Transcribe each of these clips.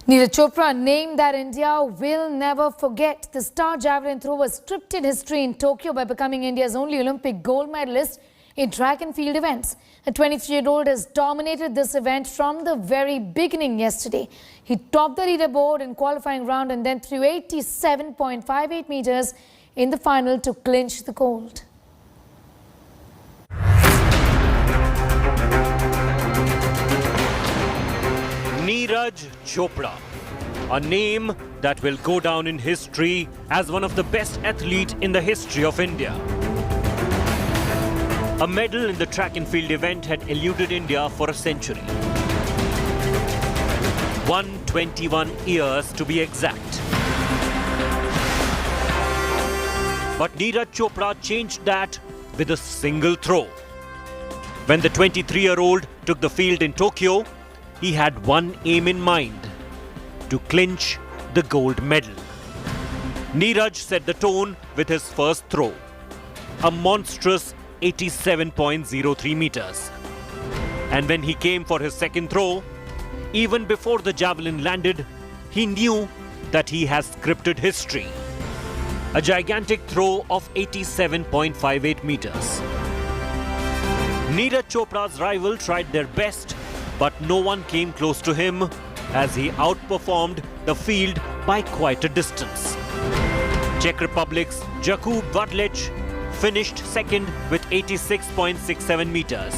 Neeraj Chopra named that India will never forget. The star javelin thrower scripted history in Tokyo by becoming India's only Olympic gold medalist in track and field events. A 23-year-old has dominated this event from the very beginning yesterday. He topped the leaderboard in qualifying round and then threw 87.58 meters in the final to clinch the gold. Neeraj Chopra, a name that will go down in history as one of the best athletes in the history of India. A medal in the track and field event had eluded India for a century. 121 years to be exact. But Neeraj Chopra changed that with a single throw. When the 23-year-old took the field in Tokyo, he had one aim in mind: to clinch the gold medal. Neeraj set the tone with his first throw, a monstrous 87.03 meters. And when he came for his second throw, even before the javelin landed, he knew that he has scripted history. A gigantic throw of 87.58 meters. Neeraj Chopra's rival tried their best, but no one came close to him as he outperformed the field by quite a distance. Czech Republic's Jakub Wadlec finished second with 86.67 meters,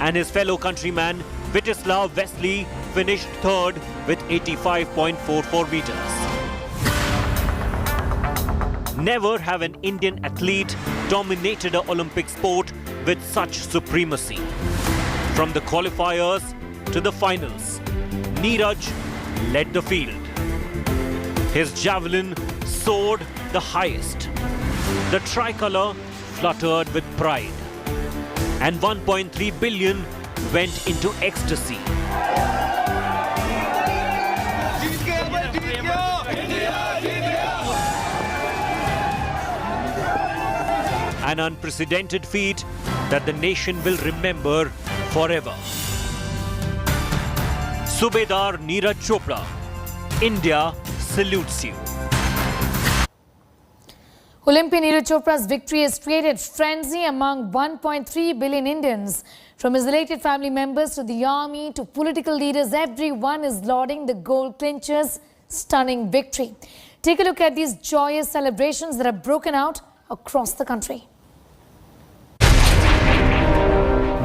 and his fellow countryman Vítězslav Veselý finished third with 85.44 meters. Never have an Indian athlete dominated an Olympic sport with such supremacy. From the qualifiers to the finals, Neeraj led the field. His javelin soared the highest. The tricolour fluttered with pride. And 1.3 billion went into ecstasy. An unprecedented feat that the nation will remember forever. Subedar Neeraj Chopra, India salutes you. Olympian Neeraj Chopra's victory has created frenzy among 1.3 billion Indians. From his elated family members to the army to political leaders, everyone is lauding the gold clincher's stunning victory. Take a look at these joyous celebrations that have broken out across the country.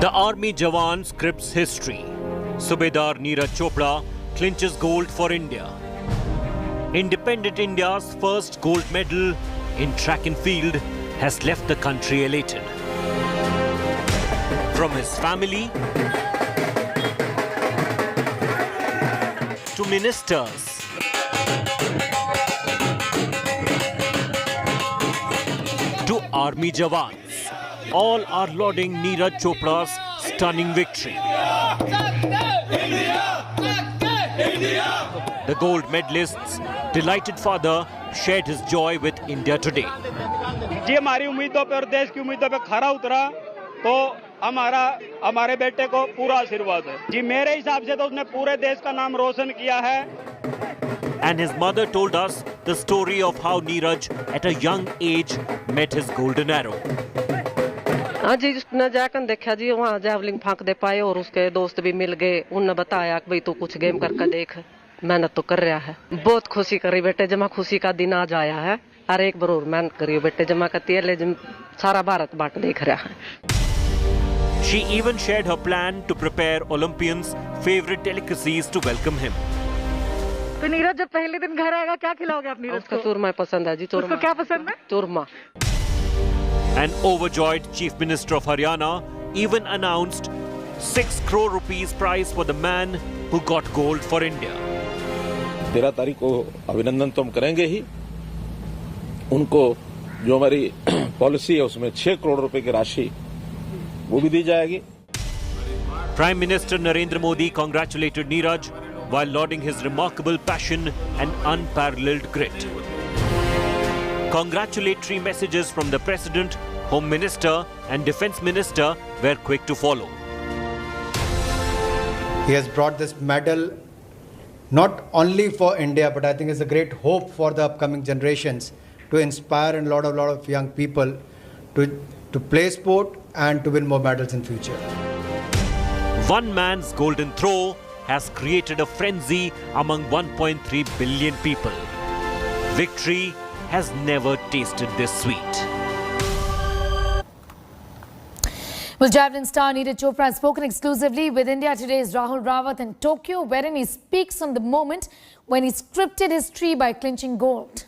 The army jawan scripts history. Subedar Neeraj Chopra clinches gold for India. Independent India's first gold medal in track and field has left the country elated. From his family to ministers, to army jawans, all are lauding Neeraj Chopra's stunning victory. The gold medalist's delighted father shared his joy with India today. जी हमारी उम्मीदों पे और देश की उम्मीदों पे खरा उतरा तो हमारे बेटे को पूरा आशीर्वाद है जी मेरे हिसाब से तो उसने पूरे देश का नाम रोशन किया है. And his mother told us the story of how Neeraj at a young age met his golden arrow. हाँ जी उसने जाकर देखा जी वहाँ जैवलिन फांक दे पाए और उसके दोस्त भी मिल गए. उन्होंने बताया कि भाई तू कुछ गेम करके देख, मेहनत तो कर रहा है. बहुत खुशी करी बेटे जमा खुशी का दिन आज आया है. हर एक बरूर मेहनत करियो बेटे जमा करती है ले सारा भारत बाट देख रहा है. She even shared her plan to prepare Olympians' favorite delicacies to welcome him. तो नीरज जब पहले दिन घर आएगा क्या खिलाओगे आप नीरज उसको? चूरमा पसंद है जी. चूरमा. उसको क्या पसंद है? चूरमा. An overjoyed Chief Minister of Haryana even announced 6 crore rupees prize for the man who got gold for India. 13 तारीख को अभिनंदन तो हम करेंगे ही. उनको जो हमारी पॉलिसी है उसमें 6 करोड़ रुपए की राशि वो भी दी जाएगी. Prime Minister Narendra Modi congratulated Neeraj while lauding his remarkable passion and unparalleled grit. Congratulatory messages from the President, Home Minister and Defence Minister were quick to follow. He has brought this medal not only for India, but I think it's a great hope for the upcoming generations to inspire a lot of young people to play sport and to win more medals in future. One man's golden throw has created a frenzy among 1.3 billion people. Victory has never tasted this sweet. Well, javelin star Neeraj Chopra has spoken exclusively with India Today's Rahul Rawat in Tokyo, wherein he speaks on the moment when he scripted history by clinching gold.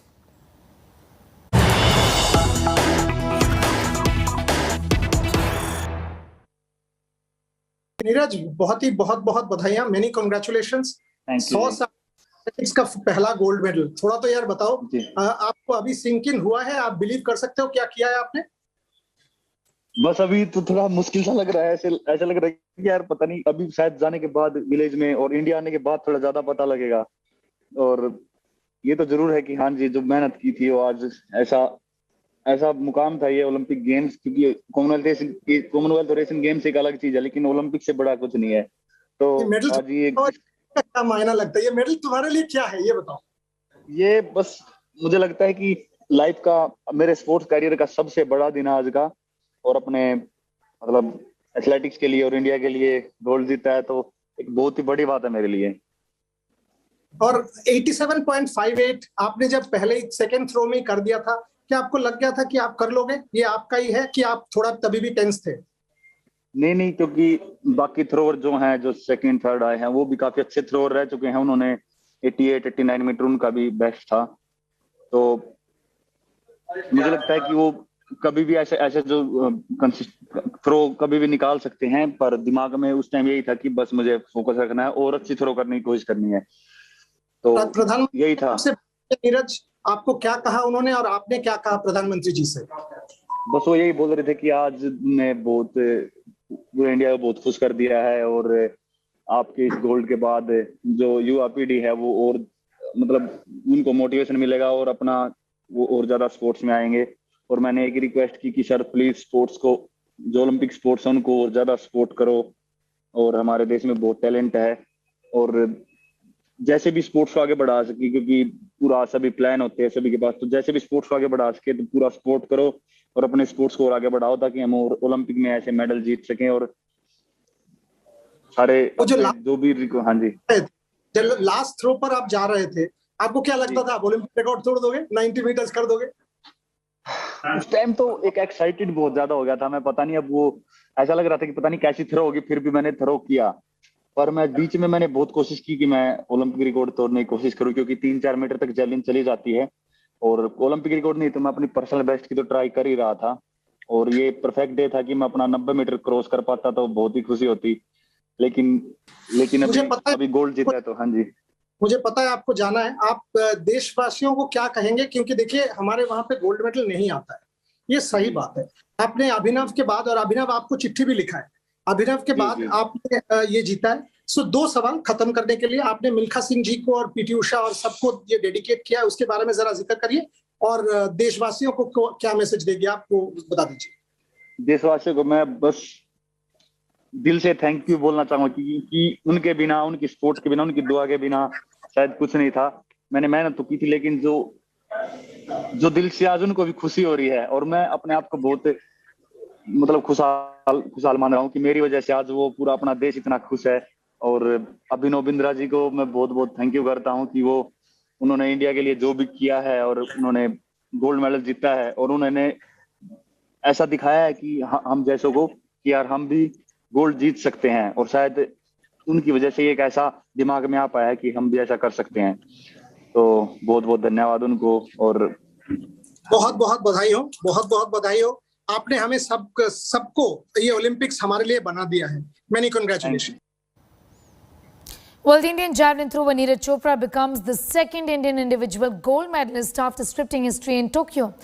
Neeraj बहुत बधाइयां, many congratulations. 100 साल इसका पहला gold medal. थोड़ा तो यार बताओ, आपको अभी सिंक इन हुआ है? आप बिलीव कर सकते हो क्या किया है आपने? बस अभी तो थोड़ा मुश्किल सा लग रहा है, ऐसा लग रहा है कि यार पता नहीं, अभी शायद जाने के बाद विलेज में और इंडिया आने के बाद थोड़ा ज्यादा पता लगेगा। और ये तो जरूर है कि हाँ जी, जो मेहनत की थी वो आज ऐसा मुकाम था ये ओलंपिक गेम्स, क्योंकि कॉमनवेल्थ और एशियन गेम्स एक अलग चीज है, लेकिन ओलंपिक से बड़ा कुछ नहीं है। तो आज ये क्या मायना लगता है? ये मेडल तुम्हारे लिए क्या है, ये बताओ। ये बस मुझे लगता है कि लाइफ का, मेरे स्पोर्ट्स करियर का सबसे बड़ा दिन है आज का, और अपने मतलब एथलेटिक्स के लिए और इंडिया के लिए गोल्ड जीता है, तो एक बहुत ही बड़ी बात है मेरे लिए। और 87.58 आपने जब पहले सेकंड थ्रो में कर दिया था, क्या आपको लग गया था कि आप कर लोगे? ये आपका ही है कि आप थोड़ा तभी भी टेंस थे? नहीं, क्योंकि बाकी थ्रोअर जो हैं, जो सेकंड थर्ड आए हैं, वो भी काफी अच्छे थ्रोअर रह चुके हैं। उन्होंने 88-89 मीटर उनका भी बेस्ट था। तो मुझे लगता है कि वो कभी भी ऐसे जो थ्रो कभी भी निकाल सकते हैं, पर दिमाग में उस टाइम यही था कि बस मुझे फोकस रखना है और अच्छी थ्रो करने की कोशिश करनी है। तो प्रधानमंत्री यही था। नीरज, आपको क्या कहा उन्होंने और आपने क्या कहा प्रधानमंत्री जी से? बस वो यही बोल रहे थे कि आज ने पूरे इंडिया को बहुत खुश कर दिया है, और आपके इस गोल्ड के बाद जो युवा पीढ़ी है वो और मतलब उनको मोटिवेशन मिलेगा और अपना वो और ज्यादा स्पोर्ट्स में आएंगे। और मैंने एक रिक्वेस्ट की कि सर प्लीज स्पोर्ट्स को, जो ओलंपिक स्पोर्ट्स है उनको और ज्यादा सपोर्ट करो, और हमारे देश में बहुत टैलेंट है, और जैसे भी स्पोर्ट्स को आगे बढ़ा सके, क्योंकि पूरा सभी प्लान होते हैं सभी के पास, तो जैसे भी स्पोर्ट्स को आगे बढ़ा सके तो पूरा सपोर्ट करो और अपने स्पोर्ट्स को और आगे बढ़ाओ, ताकि हम और ओलंपिक में ऐसे मेडल जीत सकें। और सारे जो भी हाँ जी, जब लास्ट थ्रो पर आप जा रहे थे, आपको क्या लगता था आप ओलंपिक रिकॉर्ड तोड़ दोगे, 90 मीटर्स कर दोगे? उस टाइम तो एक एक्साइटेड बहुत ज्यादा हो गया था मैं, पता नहीं, अब वो ऐसा लग रहा था कि पता नहीं कैसी थ्रो होगी, फिर भी मैंने थ्रो किया। पर मैं बीच में मैंने बहुत कोशिश की कि मैं ओलंपिक रिकॉर्ड तोड़ने की कोशिश करूं, क्योंकि 3-4 मीटर तक जैवलिन चली जाती है, और ओलंपिक रिकॉर्ड नहीं तो मैं अपनी पर्सनल बेस्ट की तो ट्राई कर ही रहा था। और ये परफेक्ट डे था कि मैं अपना 90 मीटर क्रॉस कर पाता तो बहुत ही खुशी होती, लेकिन अभी गोल्ड जीता है। तो हाँ जी, मुझे पता है आपको जाना है, आप देशवासियों को क्या कहेंगे? क्योंकि देखिए हमारे वहां पे गोल्ड मेडल नहीं आता है, ये सही बात है। आपने अभिनव के बाद, और अभिनव आपको चिट्ठी भी लिखा है, अभिनव के बाद आपने ये जीता है। सो 2 सवाल खत्म करने के लिए, आपने मिल्खा सिंह जी को और पीटी उषा और सबको ये डेडिकेट किया है, उसके बारे में जरा जिक्र करिए, और देशवासियों को क्या मैसेज देंगे आपको बता दीजिए। देशवासियों को मैं बस दिल से थैंक यू बोलना चाहूंगा, क्योंकि उनके बिना, उनकी सपोर्ट के बिना, उनकी दुआ के बिना शायद कुछ नहीं था। मैंने मेहनत तो की थी, लेकिन जो दिल से आज उनको भी खुशी हो रही है, और मैं अपने आप को बहुत मतलब खुशहाल मान रहा हूँ कि मेरी वजह से आज वो पूरा अपना देश इतना खुश है। और अभिनव बिंद्रा जी को मैं बहुत थैंक यू करता हूँ कि उन्होंने इंडिया के लिए जो भी किया है, और उन्होंने गोल्ड मेडल जीता है, और उन्होंने ऐसा दिखाया है कि हम जैसों को कि यार हम भी गोल्ड जीत सकते हैं, और शायद उनकी वजह से एक ऐसा दिमाग में आ पाया है कि हम भी ऐसा कर सकते हैं। तो बहुत धन्यवाद उनको, और बहुत बधाई हो, बहुत बधाई हो। आपने हमें सबको ये ओलंपिक्स हमारे लिए बना दिया है। Many congratulations. Well, the Indian javelin thrower Neeraj Chopra becomes the second Indian individual gold medalist after scripting history in Tokyo.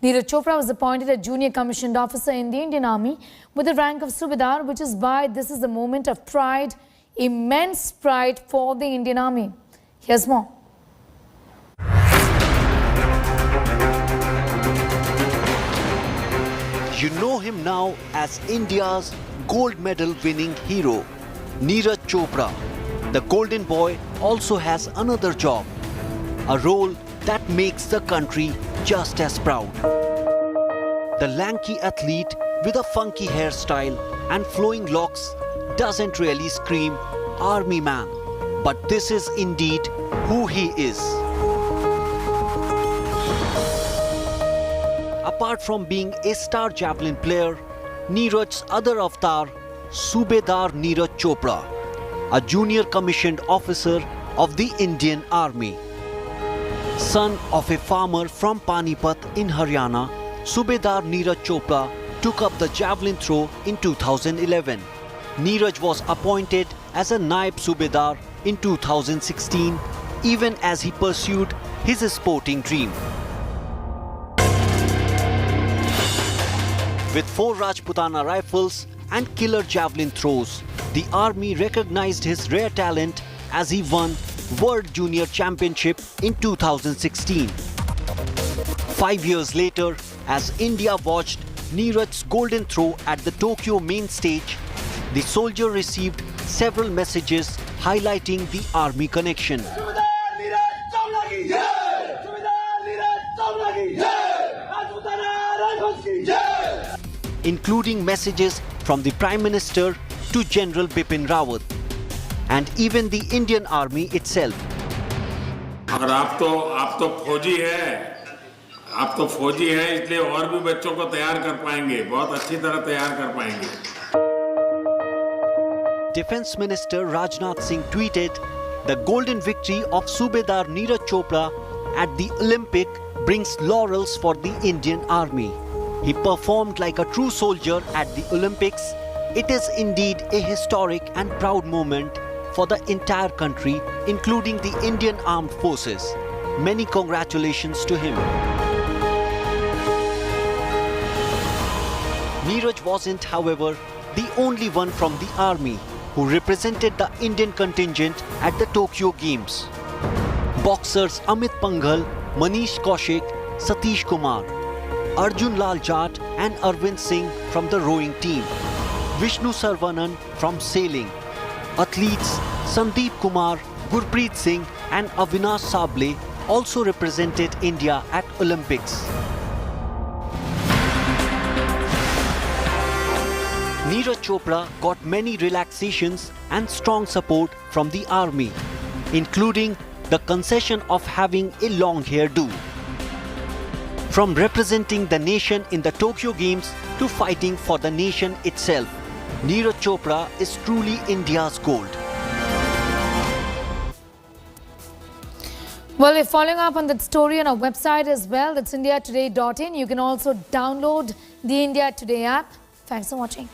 Neeraj Chopra was appointed a junior commissioned officer in the Indian Army with the rank of Subedar, which is why this is a moment of pride, immense pride for the Indian Army. Here's more. You know him now as India's gold medal winning hero, Neeraj Chopra, the Golden Boy also has another job, a role that makes the country just as proud. The lanky athlete with a funky hairstyle and flowing locks doesn't really scream army man, but this is indeed who he is. Apart from being a star javelin player, Neeraj's other avatar, Subedar Neeraj Chopra, a junior commissioned officer of the Indian Army. Son of a farmer from Panipat in Haryana, Subedar Neeraj Chopra took up the javelin throw in 2011. Neeraj was appointed as a Naib Subedar in 2016, even as he pursued his sporting dream. With 4 Rajputana rifles and killer javelin throws, the army recognized his rare talent as he won World Junior Championship in 2016. 5 years later, as India watched Neeraj's golden throw at the Tokyo main stage, the soldier received several messages highlighting the army connection. Including messages from the Prime Minister to General Bipin Rawat and even the Indian Army itself. और आप तो फौजी हैं इसलिए और भी बच्चों को तैयार कर पाएंगे, बहुत अच्छी तरह तैयार कर पाएंगे. Defence Minister Rajnath Singh tweeted, "The golden victory of Subedar Neeraj Chopra at the Olympic brings laurels for the Indian Army. He performed like a true soldier at the Olympics. It is indeed a historic and proud moment for the entire country, including the Indian Armed Forces. Many congratulations to him." Neeraj wasn't, however, the only one from the army who represented the Indian contingent at the Tokyo Games. Boxers Amit Panghal, Manish Kaushik, Satish Kumar, Arjun Lal Jat and Arvind Singh from the rowing team, Vishnu Sarvanan from sailing, athletes Sandeep Kumar, Gurpreet Singh and Avinash Sable also represented India at Olympics. Neeraj Chopra got many relaxations and strong support from the army, including the concession of having a long hairdo. From representing the nation in the Tokyo Games to fighting for the nation itself, Neeraj Chopra is truly India's gold. Well, we're following up on that story on our website as well. That's indiatoday.in. You can also download the India Today app. Thanks for watching.